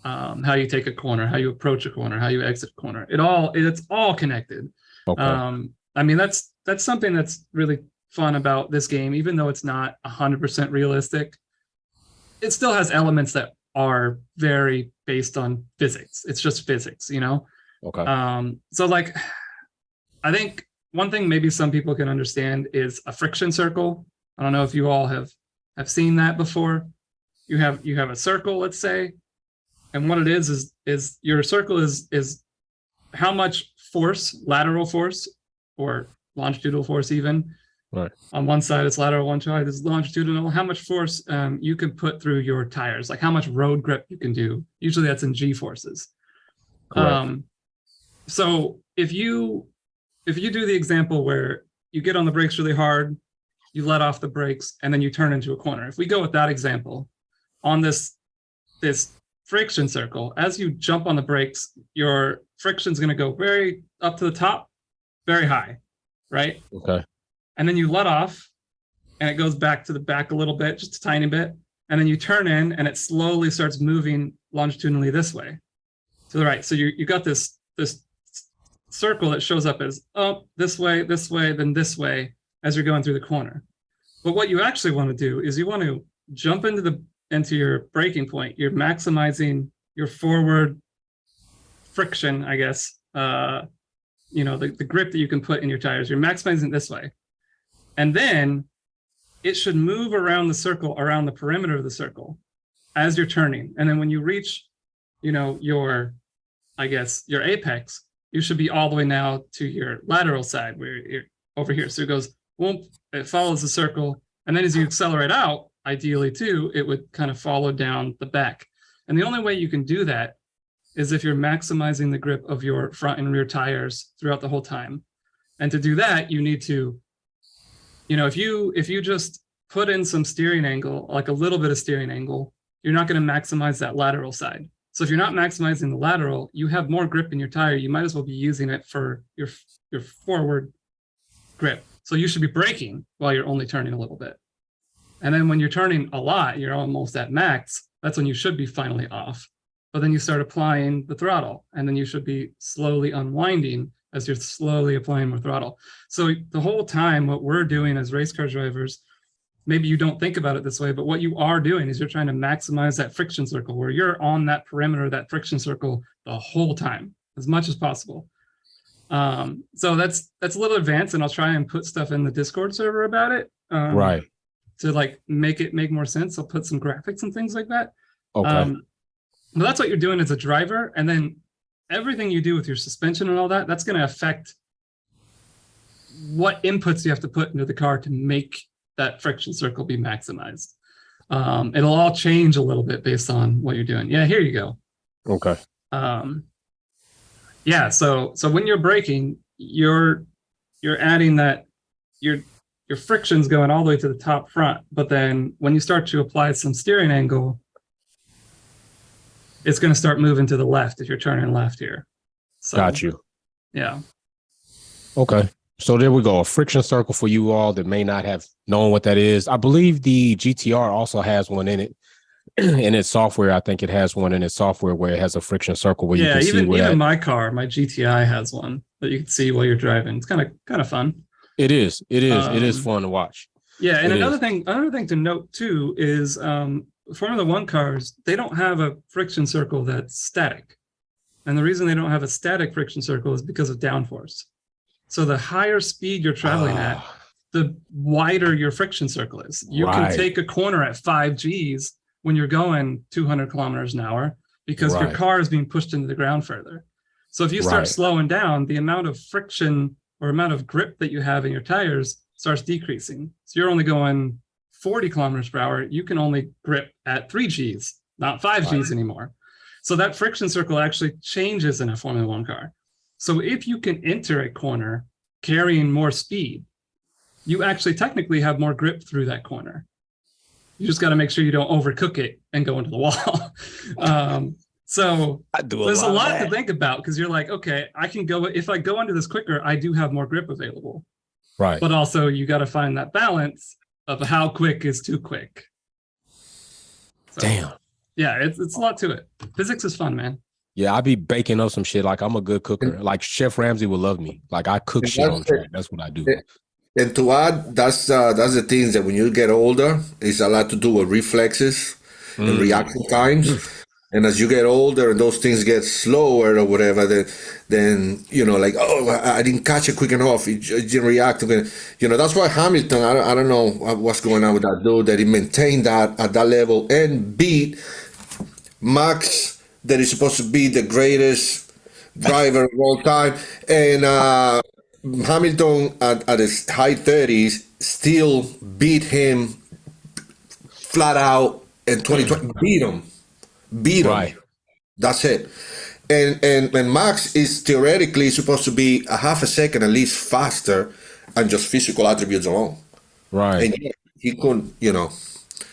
how you take a corner, how you approach a corner, how you exit a corner. It's all connected. Okay. That's something that's really fun about this game, even though it's not 100% realistic. It still has elements that are very based on physics. It's just physics, Okay. So like, I think one thing maybe some people can understand is a friction circle. I don't know if you all have seen that before. You have a circle, let's say, and what it is your circle is how much force, lateral force or longitudinal force even. Right. On one side it's lateral, one side is longitudinal. How much force you can put through your tires, like how much road grip you can do. Usually that's in G forces. So if you do the example where you get on the brakes really hard, you let off the brakes, and then you turn into a corner. If we go with that example, on this friction circle, as you jump on the brakes, your friction's going to go very up to the top, very high, right? Okay. And then you let off, and it goes back to the back a little bit, just a tiny bit. And then you turn in, and it slowly starts moving longitudinally this way to the right. So you got this circle that shows up as this way, then this way as you're going through the corner. But what you actually want to do is you want to jump into your braking point. You're maximizing your forward friction, I guess. The grip that you can put in your tires. You're maximizing it this way, and then it should move around the circle, around the perimeter of the circle, as you're turning. And then when you reach, your apex, you should be all the way now to your lateral side where you're over here. So it goes, whoop, it follows the circle. And then as you accelerate out, ideally too, it would kind of follow down the back. And the only way you can do that is if you're maximizing the grip of your front and rear tires throughout the whole time. And to do that, you need to, if you just put in some steering angle, like a little bit of steering angle, you're not going to maximize that lateral side. So if you're not maximizing the lateral, you have more grip in your tire. You might as well be using it for your forward grip. So you should be braking while you're only turning a little bit. And then when you're turning a lot, you're almost at max. That's when you should be finally off. But then you start applying the throttle, and then you should be slowly unwinding as you're slowly applying more throttle. So the whole time, what we're doing as race car drivers, maybe you don't think about it this way, but what you are doing is you're trying to maximize that friction circle where you're on that perimeter, that friction circle the whole time, as much as possible. So that's a little advanced, and I'll try and put stuff in the Discord server about it. Right. To make it make more sense. I'll put some graphics and things like that. Okay. But that's what you're doing as a driver. And then everything you do with your suspension and all that, that's going to affect what inputs you have to put into the car to make that friction circle be maximized. It'll all change a little bit based on what you're doing. Yeah, here you go. Okay. Yeah, so when you're braking, you're adding that your friction's going all the way to the top front, but then when you start to apply some steering angle, it's going to start moving to the left if you're turning left here. So, Got you. Yeah. Okay. So there we go. A friction circle for you all that may not have known what that is. I believe the GTR also has one in it. In its software, I think it has one in its software where it has a friction circle where you can see where even my car, my GTI has one that you can see while you're driving. It's kind of fun. It is fun to watch. Yeah, and another thing to note too is Formula One cars, they don't have a friction circle that's static. And the reason they don't have a static friction circle is because of downforce. So the higher speed you're traveling at, the wider your friction circle is. You can take a corner at 5 Gs when you're going 200 kilometers an hour because your car is being pushed into the ground further. So if you start slowing down, the amount of friction or amount of grip that you have in your tires starts decreasing. So you're only going 40 kilometers per hour. You can only grip at 3 Gs, not 5 Gs anymore. So that friction circle actually changes in a Formula One car. So if you can enter a corner carrying more speed, you actually technically have more grip through that corner. You just got to make sure you don't overcook it and go into the wall. So there's a lot to think about because you're like, okay, I can go, if I go into this quicker, I do have more grip available. Right. But also you got to find that balance of how quick is too quick. So, damn. Yeah, it's a lot to it. Physics is fun, man. Yeah, I be baking up some shit. Like I'm a good cooker. Like Chef Ramsay would love me. Like I cook shit on track. That's what I do. And to add, that's the things that when you get older, it's a lot to do with reflexes and reaction times. And as you get older and those things get slower or whatever, then like, oh, I didn't catch it quick enough. It didn't react. That's why Hamilton, I don't know what's going on with that dude, that he maintained that at that level and beat Max, that is supposed to be the greatest driver of all time. And Hamilton at his high 30s still beat him flat out in 2020. Beat him. Right. That's it. And Max is theoretically supposed to be a half a second at least faster and just physical attributes alone. Right. And he couldn't,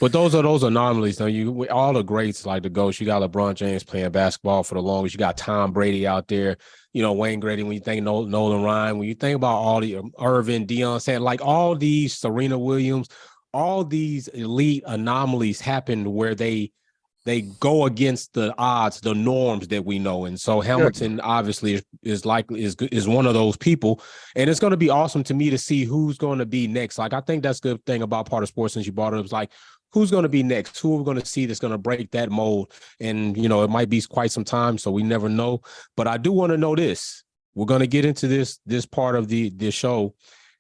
But those are those anomalies. Though all the greats like the GOATs. You got LeBron James playing basketball for the longest. You got Tom Brady out there. Wayne Grady. When you think Nolan Ryan, when you think about all the Irvin, Deion Sanders, like all these Serena Williams, all these elite anomalies happened where they go against the odds, the norms that we know. And so Hamilton obviously is one of those people. And it's going to be awesome to me to see who's going to be next. Like, I think that's the good thing about part of sports since you brought it up. It's like, who's going to be next? Who are we going to see that's going to break that mold? And, it might be quite some time, so we never know. But I do want to know this. We're going to get into this part of the show,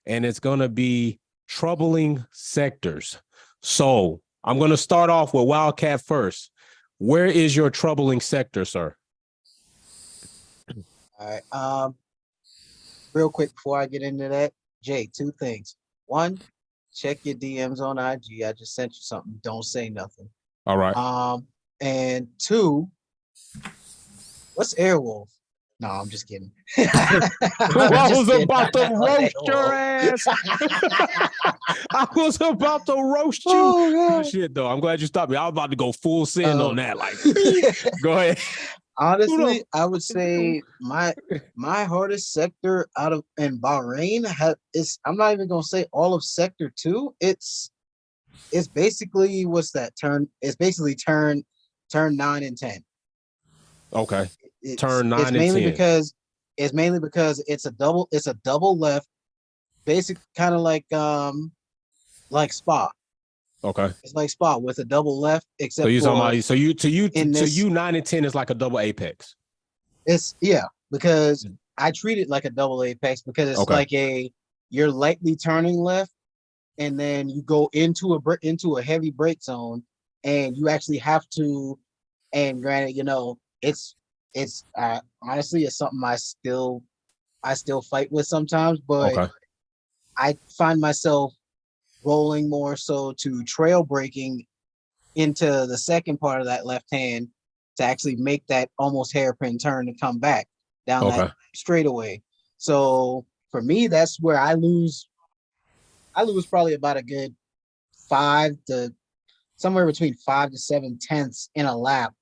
and it's going to be troubling sectors. So I'm going to start off with Wildcat first. Where is your troubling sector, sir? All right. Real quick before I get into that, Jay, two things. One, check your DMs on IG. I just sent you something. Don't say nothing. All right. And two, what's Airwolf? No, I'm just kidding. I was about to roast your ass. I was about to roast you. Oh, shit, though. I'm glad you stopped me. I was about to go full send on that. Like, go ahead. Honestly, I would say my hardest sector in Bahrain is, I'm not even gonna say all of sector 2. It's basically it's basically turn 9 and 10. Okay. Turn 9 and 10. It's mainly because it's a double left, basic kind of like Spa. Okay. It's like Spa with a double left, except so you're talking about to you 9 and 10 is like a double apex. It's because I treat it like a double apex because it's like you're lightly turning left, and then you go into a heavy brake zone, and you actually have to. And granted, it's honestly it's something I still fight with sometimes, but I find myself rolling more so to trail braking into the second part of that left hand to actually make that almost hairpin turn to come back down that straightaway. So for me, that's where I lose probably about a good somewhere between 5 to 7 tenths in a lap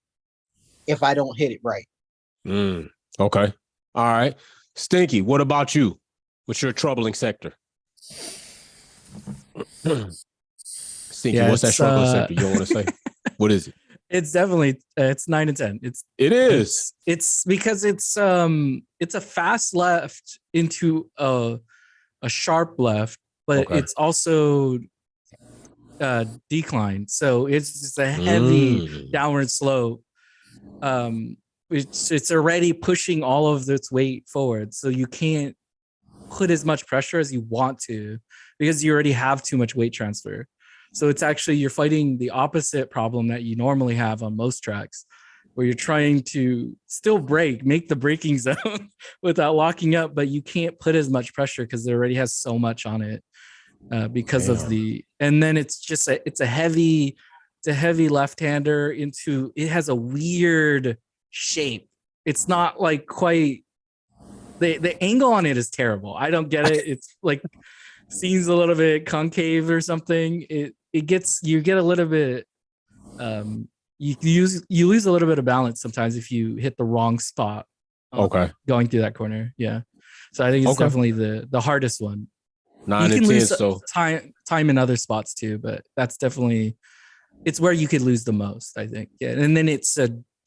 if I don't hit it right. Okay. All right. Stinky, what about you? What's your troubling sector? Stinky, what's that troubling sector you don't want to say? What is it? It's definitely it's 9 and 10. It's because it's a fast left into a sharp left, but it's also decline. So it's a heavy downward slope. It's already pushing all of its weight forward, so you can't put as much pressure as you want to because you already have too much weight transfer. So it's actually you're fighting the opposite problem that you normally have on most tracks, where you're trying to still make the braking zone without locking up, but you can't put as much pressure because it already has so much on it because of and then it's just it's a heavy left-hander it has a weird shape. It's not like quite the angle on it is terrible. I don't get it. It's like seems a little bit concave or something. You get a little bit you lose a little bit of balance sometimes if you hit the wrong spot going through that corner. So I think it's definitely the hardest one. 9 and 10, so time in other spots too, but that's definitely it's where you could lose the most, I think. And then it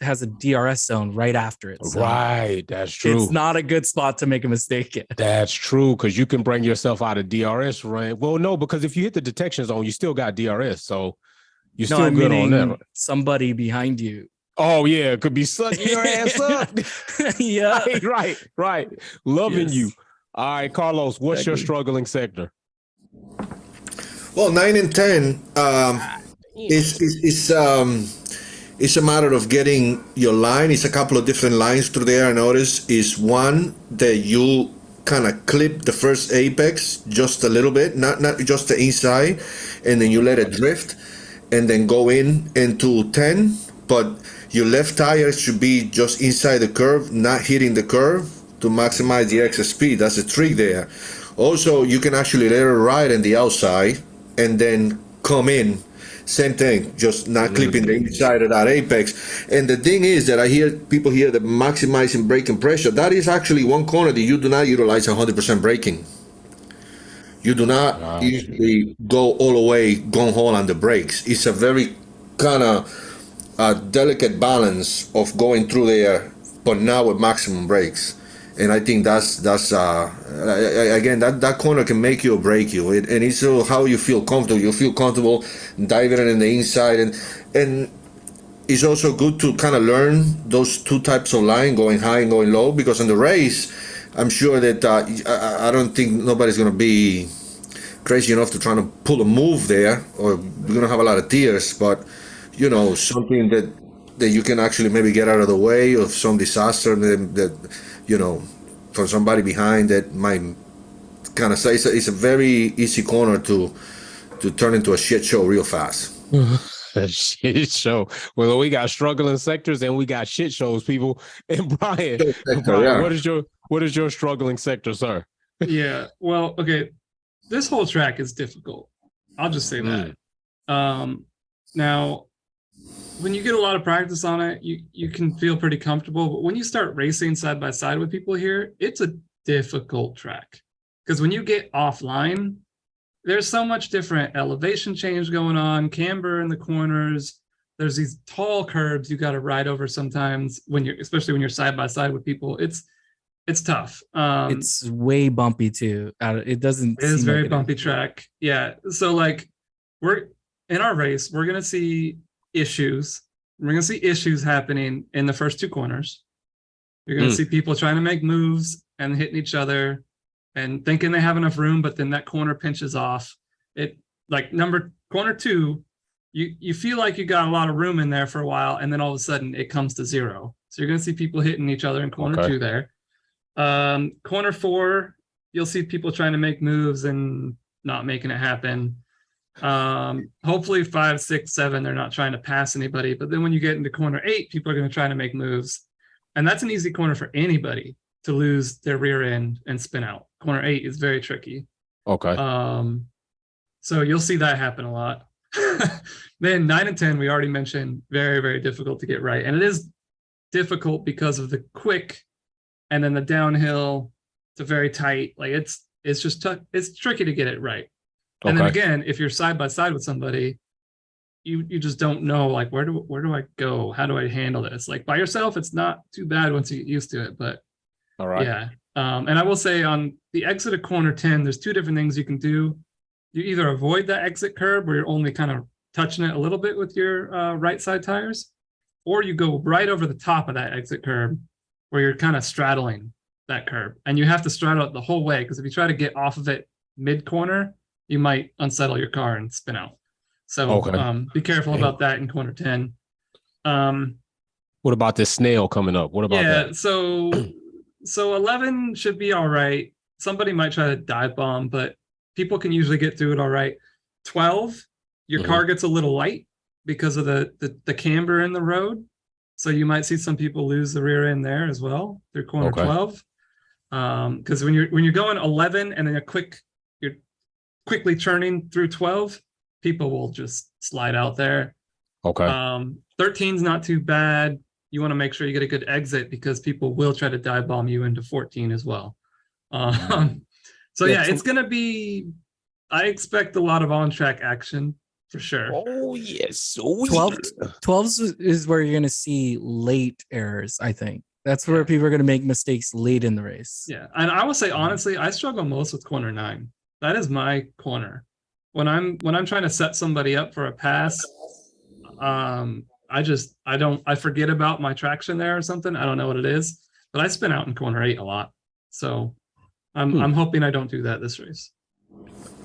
has a DRS zone right after it. So right, that's true. It's not a good spot to make a mistake in. That's true, because you can bring yourself out of DRS range. Well, no, because if you hit the detection zone, you still got DRS, so you're still good on that. Somebody behind you. Oh yeah, it could be sucking your ass up. Yeah, right. Loving you. All right, Carlos, what's your struggling sector? Well, 9 and 10 it's a matter of getting your line. It's a couple of different lines through there. I notice is one that you kind of clip the first apex just a little bit, not just the inside, and then you let it drift, and then go into 10. But your left tire should be just inside the curve, not hitting the curve to maximize the exit speed. That's a trick there. Also, you can actually let it ride in the outside and then come in. Same thing, just not clipping the inside of that apex. And the thing is that I hear people here that maximizing braking pressure, that is actually one corner that you do not utilize 100% braking. You do not usually go all the way gung-ho on the brakes. It's a very kind of delicate balance of going through there, but now with maximum brakes. And I think that's again, that corner can make you or break you. And it's how you feel comfortable. You feel comfortable diving in the inside, and it's also good to kind of learn those two types of line, going high and going low, because in the race, I'm sure that I don't think nobody's going to be crazy enough to try to pull a move there, or we're going to have a lot of tears. But you know, something that you can actually maybe get out of the way of some disaster that you know, for somebody behind that might kind of say it's a very easy corner to turn into a shit show real fast. A shit show. Well, we got struggling sectors and we got shit shows, people. And Brian, what is your struggling sector, sir? Yeah. Well, okay. This whole track is difficult. I'll just say that. Now, when you get a lot of practice on it, you can feel pretty comfortable. But when you start racing side by side with people here, it's a difficult track. Because when you get offline, there's so much different elevation change going on, camber in the corners. There's these tall curbs you got to ride over sometimes especially when you're side by side with people. It's tough. It's way bumpy too. It is very bumpy track. Yeah. So like we're in our race, we're gonna see issues. We're gonna see issues happening in the first two corners. You're gonna see people trying to make moves and hitting each other and thinking they have enough room, but then that corner pinches off. It like corner 2, you feel like you got a lot of room in there for a while, and then all of a sudden it comes to 0. So you're gonna see people hitting each other in corner 2 there. Corner 4, you'll see people trying to make moves and not making it happen. Hopefully 5, 6, 7, they're not trying to pass anybody. But then when you get into corner 8, people are going to try to make moves, and that's an easy corner for anybody to lose their rear end and spin out. Corner 8 is very tricky. Okay. So you'll see that happen a lot. Then 9 and 10, we already mentioned, very, very difficult to get right, and it is difficult because of the quick. And then the downhill to very tight, like it's just it's tricky to get it right. And then again, if you're side by side with somebody, you just don't know, like where do I go? How do I handle this? Like by yourself, it's not too bad once you get used to it. But all right, yeah. And I will say on the exit of corner 10, there's 2 different things you can do. You either avoid that exit curb where you're only kind of touching it a little bit with your right side tires, or you go right over the top of that exit curb, where you're kind of straddling that curb, and you have to straddle it the whole way, because if you try to get off of it mid-corner, you might unsettle your car and spin out. So be careful about that in corner 10. What about this snail coming up? What about that? So 11 should be all right. Somebody might try to dive bomb, but people can usually get through it all right. 12, your car gets a little light because of the camber in the road. So you might see some people lose the rear end there as well through corner 12. Because when you're going 11 and then you're quickly turning through 12, people will just slide out there. 13's not too bad. You want to make sure you get a good exit, because people will try to dive bomb you into 14 as well. So yeah, it's gonna be. I expect a lot of on-track action. For sure. Oh, yes. 12 is where you're going to see late errors, I think. That's where people are going to make mistakes late in the race. Yeah. And I will say, honestly, I struggle most with corner 9. That is my corner. When I'm trying to set somebody up for a pass, I forget about my traction there or something. I don't know what it is, but I spin out in corner 8 a lot. So I'm hoping I don't do that this race.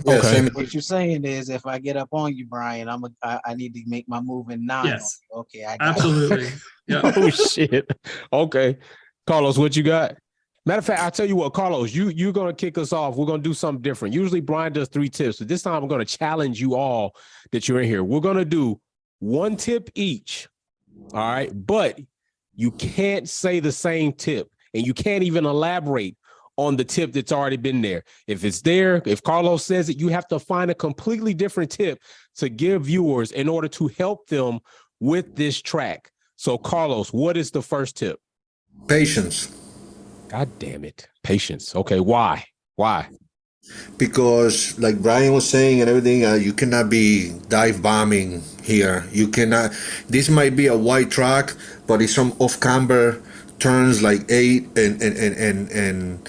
Yeah, what you're saying is, if I get up on you, Brian, I need to make my move in 9. Yes. Okay, I got absolutely. Yeah. Oh shit. Okay, Carlos, what you got? Matter of fact, I'll tell you what, Carlos, you're gonna kick us off. We're gonna do something different. Usually Brian does 3 tips, but this time I'm gonna challenge you all that you're in here. We're gonna do 1 tip each. All right, but you can't say the same tip, and you can't even elaborate on the tip that's already been there. If it's there, if Carlos says it, you have to find a completely different tip to give viewers in order to help them with this track. So, Carlos, what is the first tip? Patience. God damn it. Patience. Okay, why? Why? Because like Brian was saying and everything, you cannot be dive bombing here. You cannot. This might be a wide track, but it's some off camber turns like 8 and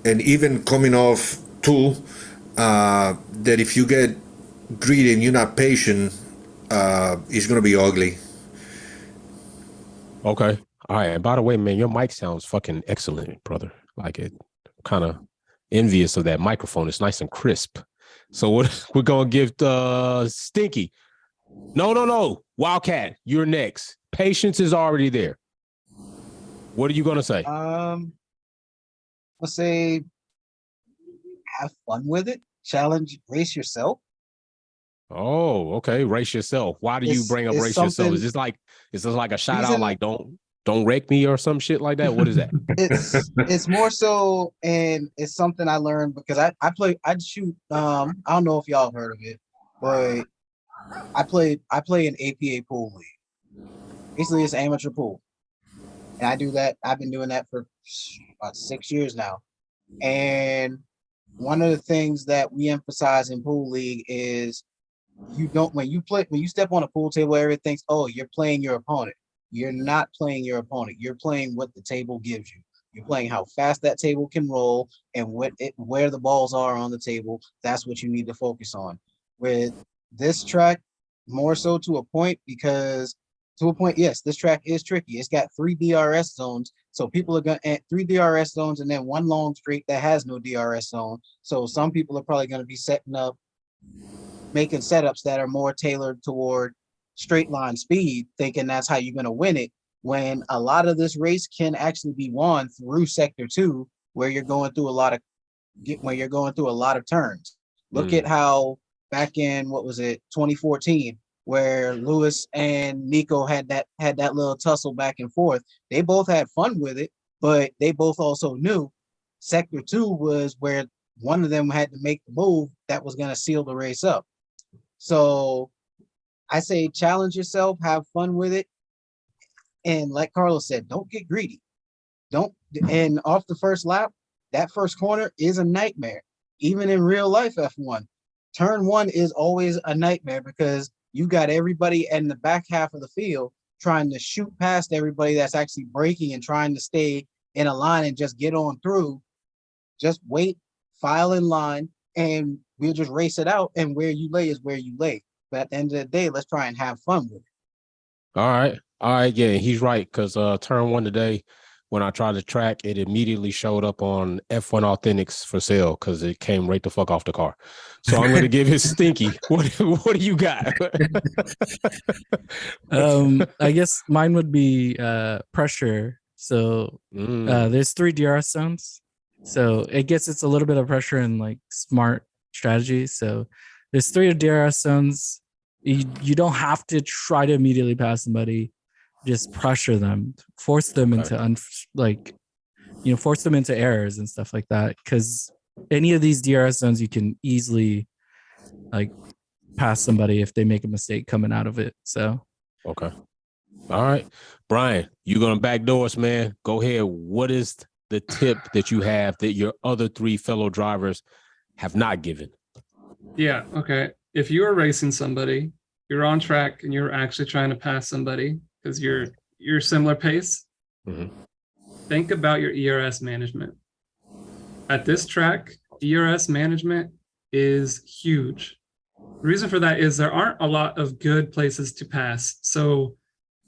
even coming off 2. That if you get greedy and you're not patient, it's gonna be ugly. Okay. All right. And by the way, man, your mic sounds fucking excellent, brother. Like it kind of envious of that microphone. It's nice and crisp. So what we're gonna give Stinky. No. Wildcat, you're next. Patience is already there. What are you gonna say? Let's say have fun with it. Challenge, race yourself. Oh, okay. Race yourself. Why do you bring up race yourself? Is this like a shout out like don't wreck me or some shit like that? What is that? It's more so, and it's something I learned because I shoot. I don't know if y'all have heard of it, but I play an APA pool league. Basically, it's amateur pool, and I do that. I've been doing that for about 6 years now. And one of the things that we emphasize in pool league is when you step on a pool table, everyone thinks, oh, you're playing your opponent. You're not playing your opponent. You're playing what the table gives you. You're playing how fast that table can roll and where the balls are on the table. That's what you need to focus on. With this track, more so to a point, because to a point, yes, this track is tricky. It's got 3 DRS zones. So people are going to 3 DRS zones and then one long straight that has no DRS zone. So some people are probably going to be making setups that are more tailored toward straight line speed, thinking that's how you're going to win it, when a lot of this race can actually be won through sector 2, where you're going through a lot of turns. Look at how back in 2014, where Lewis and Nico had that little tussle back and forth. They both had fun with it, but they both also knew sector 2 was where one of them had to make the move that was going to seal the race up. So I say challenge yourself, have fun with it. And like Carlos said, don't get greedy. And off the first lap, that first corner is a nightmare. Even in real life F1, turn 1 is always a nightmare because you got everybody in the back half of the field trying to shoot past everybody that's actually braking and trying to stay in a line and just get on through. Just wait, file in line, and we'll just race it out. And where you lay is where you lay. But at the end of the day, let's try and have fun with it. All right. Yeah, he's right. Because turn 1 today, when I tried to track, it immediately showed up on F1 Authentics for sale because it came right the fuck off the car. So I'm going to give it Stinky. What do you got? I guess mine would be pressure. So there's 3 DRS zones. So it's a little bit of pressure and like smart strategy. So there's 3 DRS zones. You don't have to try to immediately pass somebody. Just pressure them, force them into force them into errors and stuff like that. Because any of these DRS zones, you can easily like pass somebody if they make a mistake coming out of it. So okay, all right, Brian, you're gonna backdoor us, man. Go ahead. What is the tip that you have that your other 3 fellow drivers have not given? Yeah. Okay. If you are racing somebody, you're on track and you're actually trying to pass somebody because you're similar pace. Think about your ERS management. At this track, ERS management is huge. The reason for that is there aren't a lot of good places to pass. So,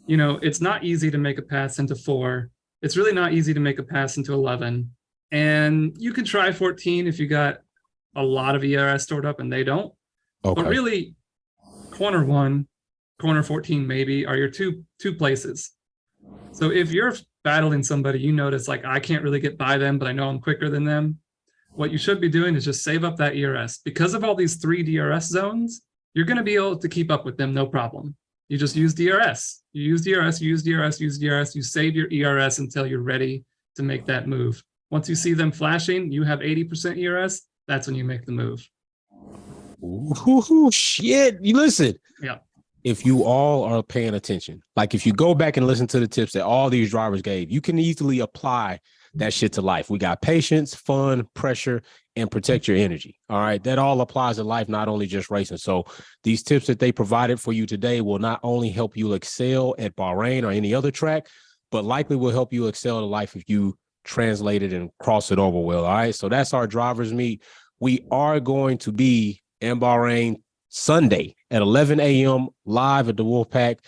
it's not easy to make a pass into 4. It's really not easy to make a pass into 11. And you can try 14 if you got a lot of ERS stored up and they don't. Okay. But really, corner 1, corner 14 maybe are your two places. So if you're battling somebody, you notice like I can't really get by them, but I know I'm quicker than them. What you should be doing is just save up that ERS. Because of all these 3 DRS zones, you're going to be able to keep up with them, no problem. You just use DRS. You use DRS, you use DRS, use DRS. You save your ERS until you're ready to make that move. Once you see them flashing, you have 80% ERS. That's when you make the move. Ooh, shit. You listen. Yeah. If you all are paying attention, like if you go back and listen to the tips that all these drivers gave, you can easily apply that shit to life. We got patience, fun, pressure, and protect your energy. All right. That all applies to life, not only just racing. So these tips that they provided for you today will not only help you excel at Bahrain or any other track, but likely will help you excel in life if you translate it and cross it over well. All right. So that's our drivers meet. We are going to be in Bahrain Sunday at 11 a.m. live at the Wolfpack.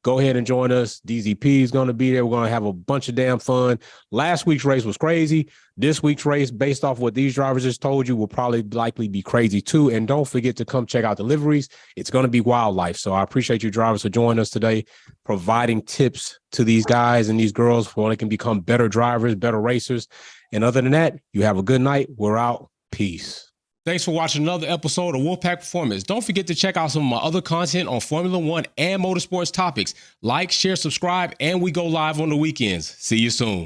Go ahead and join us. DZP is going to be there. We're going to have a bunch of damn fun. Last week's race was crazy. This week's race, based off what these drivers just told you, will probably likely be crazy too. And don't forget to come check out the liveries. It's going to be wildlife. So I appreciate you drivers for joining us today, providing tips to these guys and these girls for when they can become better drivers, better racers. And other than that, you have a good night. We're out. Peace. Thanks for watching another episode of Wolfpack Performance. Don't forget to check out some of my other content on Formula One and motorsports topics. Like, share, subscribe, and we go live on the weekends. See you soon.